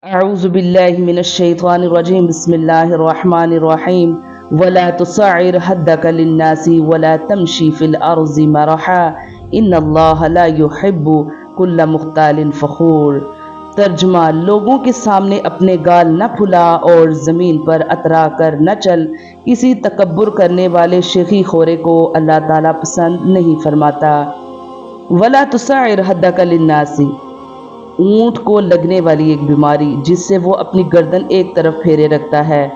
أعوذ بالله من الشيطان الرجيم بسم الله الرحمن الرحيم ولا تصعر حدك للناس ولا تمشي في الأرض مرحا إن الله لا يحب كل مختال فخور۔ ترجمہ: لوگوں کے سامنے اپنے گال نہ پھلا اور زمین پر اترا کر نہ چل۔ کسی تکبر کرنے والے شیخی خورے کو اللہ تعالیٰ پسند نہیں فرماتا۔ ولا تصعر حدك للناس، اونٹ کو لگنے والی ایک بیماری جس سے وہ اپنی گردن ایک طرف پھیرے رکھتا ہے،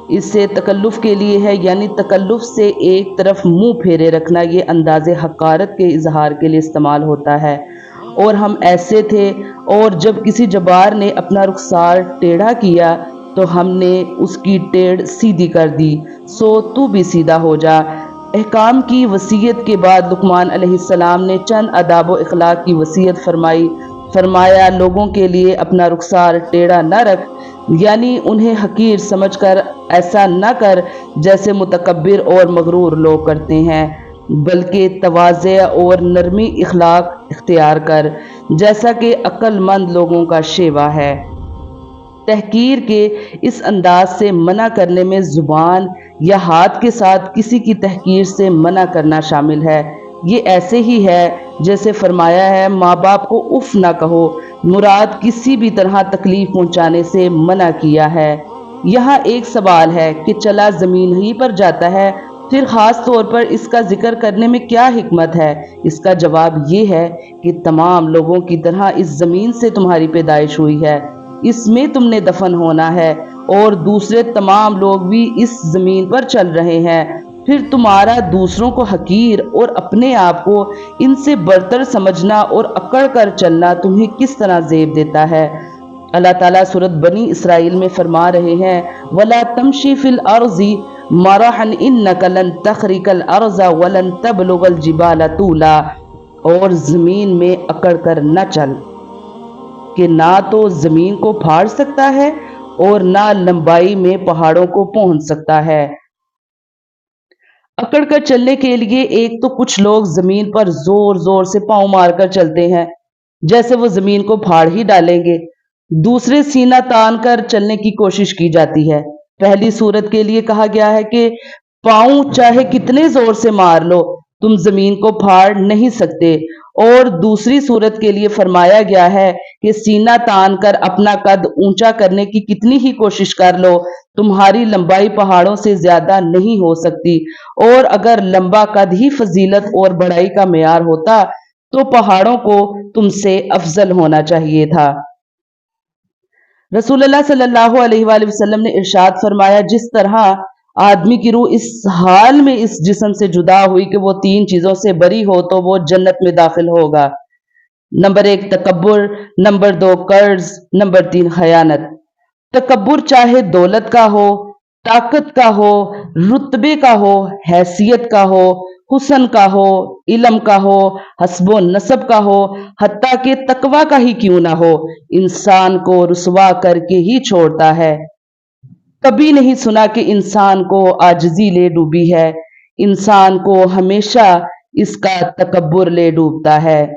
اس سے تکلف کے لیے ہے، یعنی تکلف سے ایک طرف منہ پھیرے رکھنا۔ یہ انداز حقارت کے اظہار کے لیے استعمال ہوتا ہے۔ اور ہم ایسے تھے، اور جب کسی جبار نے اپنا رخسار ٹیڑھا کیا تو ہم نے اس کی ٹیڑھ سیدھی کر دی، سو تو بھی سیدھا ہو جا۔ احکام کی وصیت کے بعد لقمان علیہ السلام نے چند آداب و اخلاق کی وصیت فرمایا لوگوں کے لیے اپنا رخسار ٹیڑھا نہ رکھ، یعنی انہیں حقیر سمجھ کر ایسا نہ کر جیسے متکبر اور مغرور لوگ کرتے ہیں، بلکہ تواضع اور نرمی اخلاق اختیار کر، جیسا کہ عقل مند لوگوں کا شیوا ہے۔ تحقیر کے اس انداز سے منع کرنے میں زبان یا ہاتھ کے ساتھ کسی کی تحقیر سے منع کرنا شامل ہے۔ یہ ایسے ہی ہے جیسے فرمایا ہے ماں باپ کو اف نہ کہو، مراد کسی بھی طرح تکلیف پہنچانے سے منع کیا ہے۔ یہاں ایک سوال ہے کہ چلا زمین ہی پر جاتا ہے، پھر خاص طور پر اس کا ذکر کرنے میں کیا حکمت ہے؟ اس کا جواب یہ ہے کہ تمام لوگوں کی طرح اس زمین سے تمہاری پیدائش ہوئی ہے، اس میں تم نے دفن ہونا ہے، اور دوسرے تمام لوگ بھی اس زمین پر چل رہے ہیں۔ پھر تمہارا دوسروں کو حقیر اور اپنے آپ کو ان سے برتر سمجھنا اور اکڑ کر چلنا تمہیں کس طرح زیب دیتا ہے؟ اللہ تعالیٰ سورۃ بنی اسرائیل میں فرما رہے ہیں وَلَا تَمْشِ فِي الْأَرْضِ مَرَحًا إِنَّكَ لَن تَخْرِقَ الْأَرْضَ وَلَن تَبْلُغَ الْجِبَالَ طُولًا، اور زمین میں اکڑ کر نہ چل، کہ نہ تو زمین کو پھاڑ سکتا ہے اور نہ لمبائی میں پہاڑوں کو پہنچ سکتا ہے۔ اکڑ کر چلنے کے لیے ایک تو کچھ لوگ زمین پر زور زور سے پاؤں مار کر چلتے ہیں، جیسے وہ زمین کو پھاڑ ہی ڈالیں گے۔ دوسرے سینہ تان کر چلنے کی کوشش کی جاتی ہے۔ پہلی صورت کے لیے کہا گیا ہے کہ پاؤں چاہے کتنے زور سے مار لو، تم زمین کو پھاڑ نہیں سکتے، اور دوسری صورت کے لیے فرمایا گیا ہے کہ سینہ تان کر اپنا قد اونچا کرنے کی کتنی ہی کوشش کر لو، تمہاری لمبائی پہاڑوں سے زیادہ نہیں ہو سکتی، اور اگر لمبا قد ہی فضیلت اور بڑائی کا معیار ہوتا تو پہاڑوں کو تم سے افضل ہونا چاہیے تھا۔ رسول اللہ صلی اللہ علیہ وآلہ وسلم نے ارشاد فرمایا جس طرح آدمی کی روح اس حال میں اس جسم سے جدا ہوئی کہ وہ تین چیزوں سے بری ہو تو وہ جنت میں داخل ہوگا۔ نمبر 1 تکبر، نمبر 2 قرض، نمبر 3 خیانت۔ تکبر چاہے دولت کا ہو، طاقت کا ہو، رتبے کا ہو، حیثیت کا ہو، حسن کا ہو، علم کا ہو، حسب و نسب کا ہو، حتیٰ کہ تقوی کا ہی کیوں نہ ہو، انسان کو رسوا کر کے ہی چھوڑتا ہے۔ کبھی نہیں سنا کہ انسان کو عاجزی لے ڈوبی ہے، انسان کو ہمیشہ اس کا تکبر لے ڈوبتا ہے۔